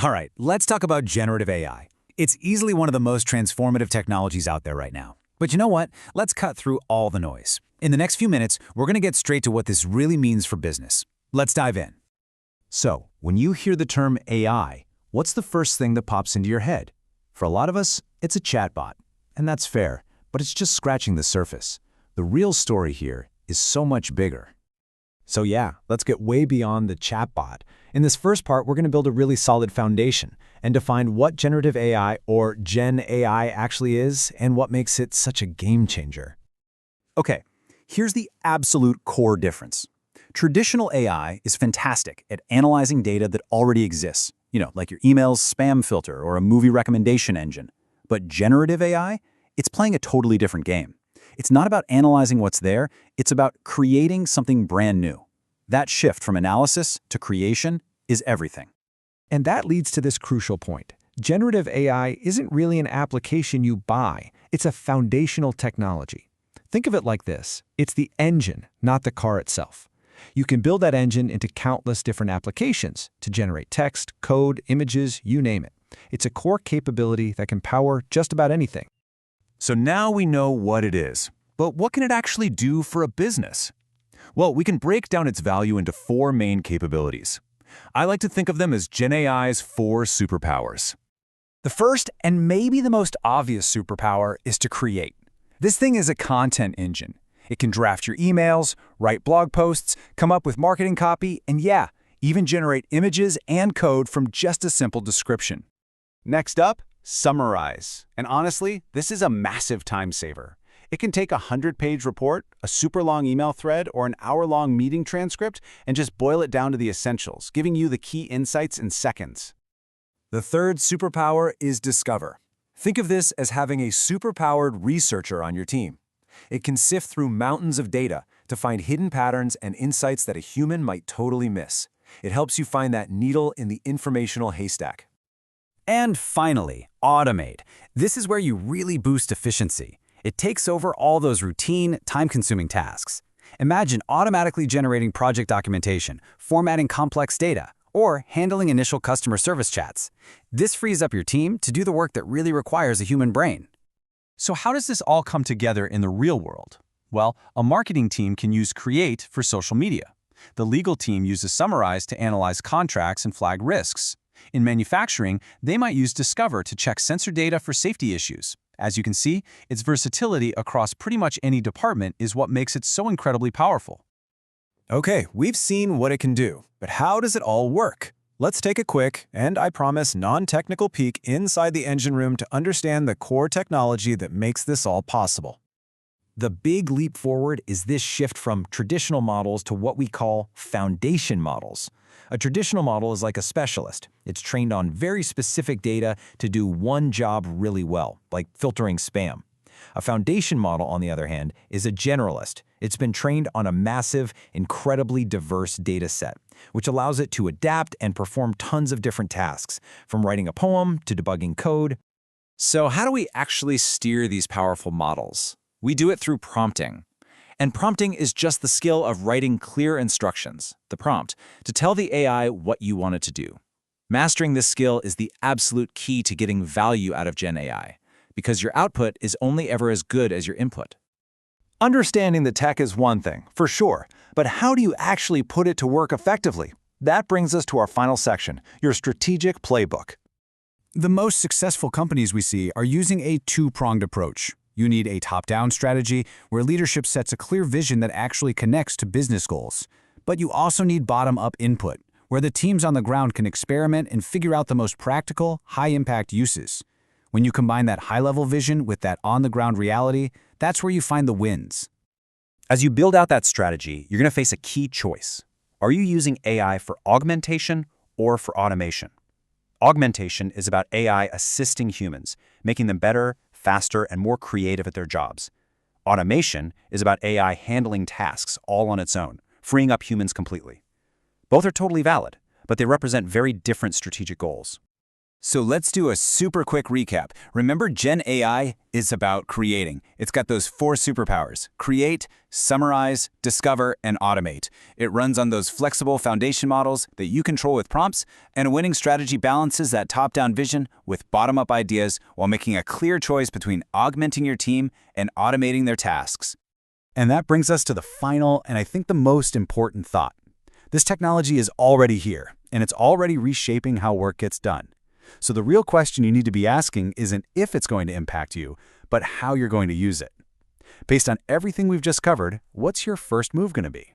All right, let's talk about generative AI. It's easily one of the most transformative technologies out there right now. But you know what? Let's cut through all the noise. In the next few minutes, we're going to get straight to what this really means for business. Let's dive in. So, when you hear the term AI, what's the first thing that pops into your head? For a lot of us, it's a chatbot. And that's fair, but it's just scratching the surface. The real story here is so much bigger. So yeah, let's get way beyond the chatbot. In this first part, we're going to build a really solid foundation and define what generative AI or Gen AI actually is and what makes it such a game changer. Okay, here's the absolute core difference. Traditional AI is fantastic at analyzing data that already exists, like your email's spam filter or a movie recommendation engine. But generative AI, it's playing a totally different game. It's not about analyzing what's there, it's about creating something brand new. That shift from analysis to creation is everything. And that leads to this crucial point. Generative AI isn't really an application you buy, it's a foundational technology. Think of it like this. It's the engine, not the car itself. You can build that engine into countless different applications to generate text, code, images, you name it. It's a core capability that can power just about anything. So now we know what it is, but what can it actually do for a business? Well, we can break down its value into four main capabilities. I like to think of them as Gen AI's four superpowers. The first, and maybe the most obvious superpower, is to create. This thing is a content engine. It can draft your emails, write blog posts, come up with marketing copy, and yeah, even generate images and code from just a simple description. Next up, summarize. And honestly, this is a massive time saver. It can take a 100-page report, a super long email thread, or an hour-long meeting transcript and just boil it down to the essentials, giving you the key insights in seconds. The third superpower is discover. Think of this as having a superpowered researcher on your team. It can sift through mountains of data to find hidden patterns and insights that a human might totally miss. It helps you find that needle in the informational haystack. And finally, automate. This is where you really boost efficiency. It takes over all those routine, time-consuming tasks. Imagine automatically generating project documentation, formatting complex data, or handling initial customer service chats. This frees up your team to do the work that really requires a human brain. So how does this all come together in the real world? Well, a marketing team can use Create for social media. The legal team uses Summarize to analyze contracts and flag risks. In manufacturing, they might use Discover to check sensor data for safety issues. As you can see, its versatility across pretty much any department is what makes it so incredibly powerful. Okay, we've seen what it can do, but how does it all work? Let's take a quick, and I promise non-technical peek inside the engine room to understand the core technology that makes this all possible. The big leap forward is this shift from traditional models to what we call foundation models. A traditional model is like a specialist. It's trained on very specific data to do one job really well, like filtering spam. A foundation model, on the other hand, is a generalist. It's been trained on a massive, incredibly diverse data set, which allows it to adapt and perform tons of different tasks, from writing a poem to debugging code. So how do we actually steer these powerful models? We do it through prompting. And prompting is just the skill of writing clear instructions, the prompt, to tell the AI what you want it to do. Mastering this skill is the absolute key to getting value out of Gen AI, because your output is only ever as good as your input. Understanding the tech is one thing, for sure, but how do you actually put it to work effectively? That brings us to our final section, your strategic playbook. The most successful companies we see are using a two-pronged approach. You need a top-down strategy where leadership sets a clear vision that actually connects to business goals. But you also need bottom-up input, where the teams on the ground can experiment and figure out the most practical, high-impact uses. When you combine that high-level vision with that on-the-ground reality, that's where you find the wins. As you build out that strategy, you're going to face a key choice. Are you using AI for augmentation or for automation? Augmentation is about AI assisting humans, making them better, faster, and more creative at their jobs. Automation is about AI handling tasks all on its own, freeing up humans completely. Both are totally valid, but they represent very different strategic goals. So let's do a super quick recap. Remember, Gen AI is about creating. It's got those 4 superpowers: create, summarize, discover, and automate. It runs on those flexible foundation models that you control with prompts, and a winning strategy balances that top-down vision with bottom-up ideas while making a clear choice between augmenting your team and automating their tasks. And that brings us to the final and I think the most important thought. This technology is already here, and it's already reshaping how work gets done. So the real question you need to be asking isn't if it's going to impact you, but how you're going to use it. Based on everything we've just covered, what's your first move going to be?